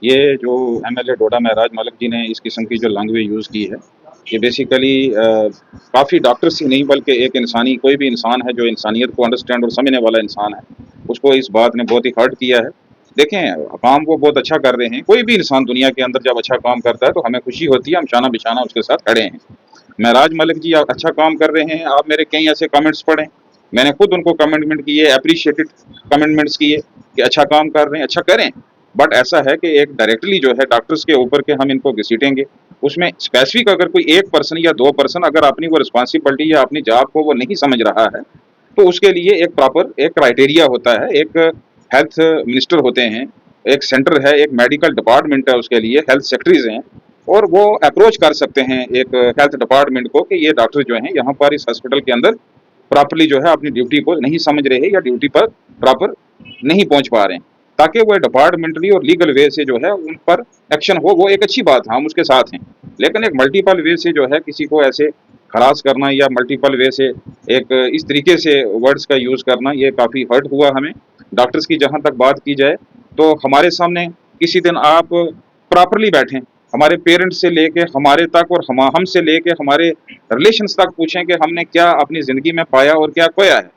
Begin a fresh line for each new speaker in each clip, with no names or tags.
ये जो एमएलए डोडा महराज मलिक जी ने इस किस्म की जो लैंग्वेज यूज़ की है, ये बेसिकली काफ़ी डॉक्टर्स ही नहीं बल्कि एक इंसानी कोई भी इंसान है जो इंसानियत को अंडरस्टैंड और समझने वाला इंसान है, उसको इस बात ने बहुत ही हर्ट किया है। देखें, काम वो बहुत अच्छा कर रहे हैं, कोई भी इंसान दुनिया के अंदर जब अच्छा काम करता है तो हमें खुशी होती है, हम शाना बिशाना उसके साथ खड़े हैं। महराज मलिक जी अच्छा काम कर रहे हैं, आप मेरे कई ऐसे कमेंट्स पढ़ें, मैंने खुद उनको कमेंटमेंट किए, अप्रिशिएटेड कमेंटमेंट्स किए कि अच्छा काम कर रहे हैं, अच्छा करें। बट ऐसा है कि एक डायरेक्टली जो है डॉक्टर्स के ऊपर के हम इनको घसीटेंगे, उसमें स्पेसिफिक अगर कोई एक पर्सन या दो पर्सन अगर अपनी वो रिस्पॉन्सिबिलिटी या अपनी जॉब को वो नहीं समझ रहा है, तो उसके लिए एक प्रॉपर एक क्राइटेरिया होता है, एक हेल्थ मिनिस्टर होते हैं, एक सेंटर है, एक मेडिकल डिपार्टमेंट है, उसके लिए हेल्थ सेक्रेटरीज हैं, और वो अप्रोच कर सकते हैं एक हेल्थ डिपार्टमेंट को कि ये डॉक्टर जो हैं यहाँ पर इस हॉस्पिटल के अंदर प्रॉपरली जो है अपनी ड्यूटी को नहीं समझ रहे हैं या ड्यूटी पर प्रॉपर नहीं पहुंच पा रहे हैं, ताकि वो डिपार्टमेंटली और लीगल वे से जो है उन पर एक्शन हो। वो एक अच्छी बात है, हम उसके साथ हैं। लेकिन एक मल्टीपल वे से जो है किसी को ऐसे हरास करना या मल्टीपल वे से एक इस तरीके से वर्ड्स का यूज़ करना, ये काफ़ी हर्ट हुआ हमें। डॉक्टर्स की जहाँ तक बात की जाए तो हमारे सामने किसी दिन आप प्रॉपरली बैठें, हमारे पेरेंट्स से लेके हमारे तक और हमसे लेके हमारे रिलेशंस तक पूछें कि हमने क्या अपनी ज़िंदगी में पाया और क्या खोया है।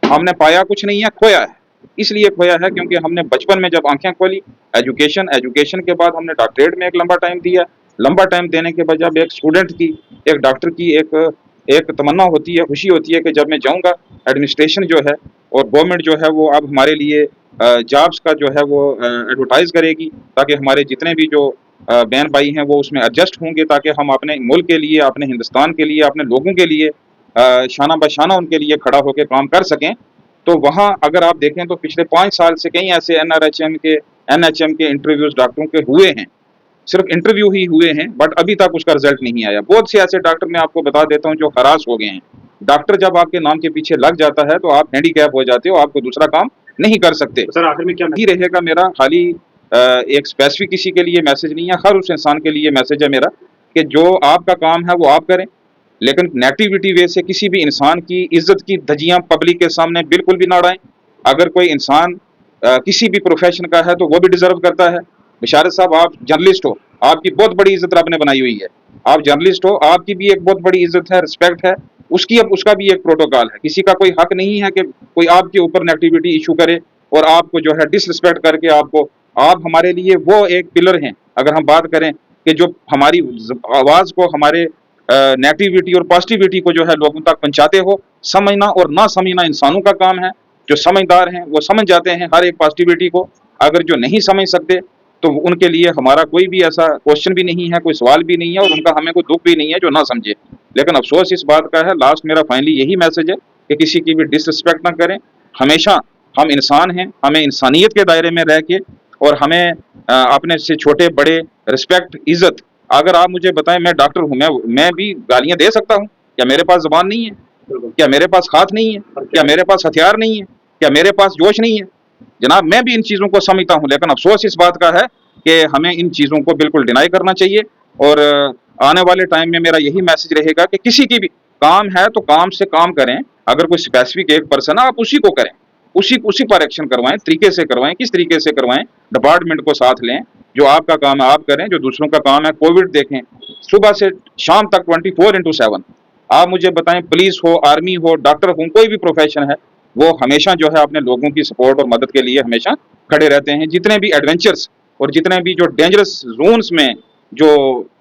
हमने पाया कुछ नहीं है, खोया है। इसलिए खोया है क्योंकि हमने बचपन में जब आंखें खोली, एजुकेशन के बाद हमने डॉक्टरेट में एक लंबा टाइम दिया। लंबा टाइम देने के बाद जब एक स्टूडेंट की, एक डॉक्टर की एक एक तमन्ना होती है, खुशी होती है कि जब मैं जाऊँगा, एडमिनिस्ट्रेशन जो है और गवर्नमेंट जो है वो अब हमारे लिए जॉब्स का जो है वो एडवर्टाइज़ करेगी, ताकि हमारे जितने भी जो बहन भाई हैं वो उसमें एडजस्ट होंगे, ताकि हम अपने मुल्क के लिए, अपने हिंदुस्तान के लिए, अपने लोगों के लिए शाना बशाना उनके लिए खड़ा होकर काम कर सकें। तो वहाँ अगर आप देखें तो पिछले 5 साल से कई ऐसे एनएचएम के इंटरव्यूज़ डॉक्टरों के हुए हैं, सिर्फ इंटरव्यू ही हुए हैं, बट अभी तक उसका रिजल्ट नहीं आया। बहुत से ऐसे डॉक्टर मैं आपको बता देता हूँ जो हरास हो गए हैं। डॉक्टर जब आपके नाम के पीछे लग जाता है तो आप हैंडीकैप हो जाते हो, आपको दूसरा काम नहीं कर सकते।
तो सर आखिर में क्या
ही रहेगा मेरा खाली एक स्पेसिफिक किसी के लिए मैसेज नहीं है, हर उस इंसान के लिए मैसेज है मेरा कि जो आपका काम है वो आप करें, लेकिन नेगेटिविटी वे से किसी भी इंसान की इज्जत की धज्जियां पब्लिक के सामने बिल्कुल भी ना उड़ाएं। अगर कोई इंसान किसी भी प्रोफेशन का है तो वो भी डिजर्व करता है। बिशारत साहब, आप जर्नलिस्ट हो, आपकी बहुत बड़ी इज्जत रब ने बनाई हुई है। आप जर्नलिस्ट हो, आपकी भी एक बहुत बड़ी इज्जत है, रिस्पेक्ट है, उसकी अब उसका भी एक प्रोटोकॉल है। किसी का कोई हक नहीं है कि कोई आपके ऊपर नेगेटिविटी इशू करे और आपको जो है डिसरिस्पेक्ट करके आपको, आप हमारे लिए वो एक पिलर हैं। अगर हम बात करें कि जो हमारी आवाज़ को, हमारे नेगेटिविटी और पॉजिटिविटी को जो है लोगों तक पहुंचाते हो, समझना और ना समझना इंसानों का काम है। जो समझदार हैं वो समझ जाते हैं हर एक पॉजिटिविटी को, अगर जो नहीं समझ सकते तो उनके लिए हमारा कोई भी ऐसा क्वेश्चन भी नहीं है, कोई सवाल भी नहीं है, और उनका हमें कोई दुख भी नहीं है जो ना समझे। लेकिन अफसोस इस बात का है, लास्ट मेरा फाइनली यही मैसेज है कि किसी की भी डिसरिस्पेक्ट ना करें। हमेशा हम इंसान हैं, हमें इंसानियत के दायरे में रह के, और हमें अपने से छोटे बड़े रिस्पेक्ट, इज्जत। अगर आप मुझे बताएं, मैं डॉक्टर हूँ, मैं भी गालियां दे सकता हूँ, क्या मेरे पास जुबान नहीं है? क्या मेरे पास हाथ नहीं है? क्या मेरे पास हथियार नहीं है? क्या मेरे पास जोश नहीं है? जनाब, मैं भी इन चीज़ों को समझता हूँ, लेकिन अफसोस इस बात का है कि हमें इन चीज़ों को बिल्कुल डिनाई करना चाहिए। और आने वाले टाइम में मेरा यही मैसेज रहेगा कि किसी की भी काम है तो काम से काम करें। अगर कोई स्पेसिफिक एक पर्सन है, आप उसी को करें, उसी उसी पर एक्शन करवाएं, तरीके से करवाएं। किस तरीके से करवाएं? डिपार्टमेंट को साथ लें, जो आपका काम है आप करें, जो दूसरों का काम है। कोविड देखें, सुबह से शाम तक 24/7। आप मुझे बताएं, पुलिस हो, आर्मी हो, डॉक्टर हो, कोई भी प्रोफेशन है, वो हमेशा जो है अपने लोगों की सपोर्ट और मदद के लिए हमेशा खड़े रहते हैं। जितने भी एडवेंचर्स और जितने भी जो डेंजरस जोन्स में जो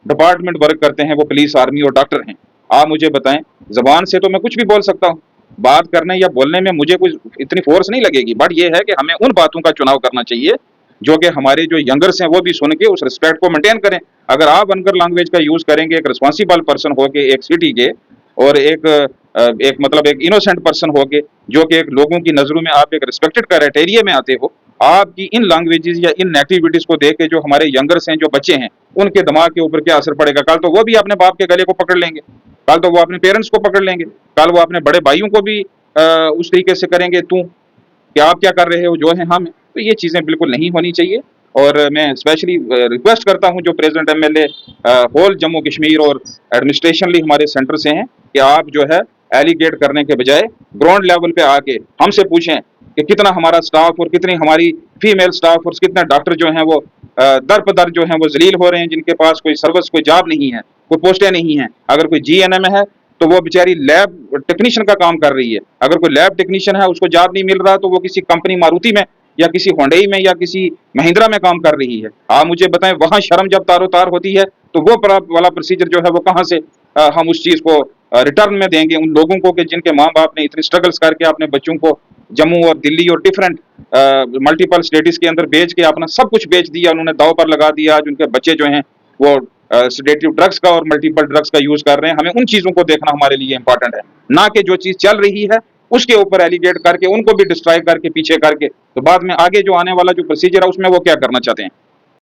डिपार्टमेंट वर्क करते हैं, वो पुलिस, आर्मी और डॉक्टर हैं। आप मुझे बताएं, जबान से तो मैं कुछ भी बोल सकता हूँ, बात करने या बोलने में मुझे कुछ इतनी फोर्स नहीं लगेगी, बट ये है कि हमें उन बातों का चुनाव करना चाहिए जो कि हमारे जो यंगर्स हैं वो भी सुन के उस रिस्पेक्ट को मेंटेन करें। अगर आप वनकर लैंग्वेज का यूज करेंगे एक रिस्पॉन्सिबल पर्सन हो के, एक सिटी के, और एक मतलब एक इनोसेंट पर्सन हो के, जो कि एक लोगों की नजरों में आप एक रिस्पेक्टेड क्राइटेरिया में आते हो, आपकी इन लैंग्वेजेस या इन एक्टिविटीज को देख के जो हमारे यंगर्स हैं, जो बच्चे हैं, उनके दिमाग के ऊपर क्या असर पड़ेगा? कल तो वो भी अपने बाप के गले को पकड़ लेंगे, कल तो वो अपने पेरेंट्स को पकड़ लेंगे, कल वो अपने बड़े भाइयों को भी उस तरीके से करेंगे, तू कि आप क्या कर रहे हो, जो है हम। तो ये चीज़ें बिल्कुल नहीं होनी चाहिए। और मैं स्पेशली रिक्वेस्ट करता हूं जो president MLA whole Jammu Kashmir और एडमिनिस्ट्रेशनली हमारे सेंटर से हैं, कि आप जो है एलिगेट करने के बजाय ग्राउंड लेवल पे आके हमसे पूछें कि कितना हमारा स्टाफ और कितनी हमारी फीमेल स्टाफ और कितने डॉक्टर जो हैं वो दर पदर जो हैं वो जलील हो रहे हैं, जिनके पास कोई सर्विस, कोई जॉब नहीं है, कोई पोस्टें नहीं है। अगर कोई जीएनएम है तो वो बेचारी लैब टेक्नीशियन का काम कर रही है। अगर कोई लैब टेक्नीशियन है उसको जॉब नहीं मिल रहा तो वो किसी कंपनी मारुति में या किसी होंडई में या किसी महिंद्रा में काम कर रही है। आप मुझे बताएं, वहां शर्म जब तारो तार होती है तो वो वाला प्रोसीजर जो है वो कहाँ से हम उस चीज को रिटर्न में देंगे उन लोगों को कि जिनके माँ बाप ने इतनी स्ट्रगल्स करके अपने बच्चों को जम्मू और दिल्ली और डिफरेंट मल्टीपल स्टेट्स के अंदर बेच के अपना सब कुछ बेच दिया, उन्होंने दाव पर लगा दिया। आज उनके बच्चे जो हैं वो सेडेटिव ड्रग्स का और मल्टीपल ड्रग्स का यूज कर रहे हैं। हमें उन चीजों को देखना हमारे लिए इंपॉर्टेंट है, ना कि जो चीज चल रही है उसके ऊपर एलिगेट करके उनको भी डिस्ट्रॉय करके पीछे करके तो बाद में आगे जो आने वाला जो प्रोसीजर है उसमें वो क्या करना चाहते हैं।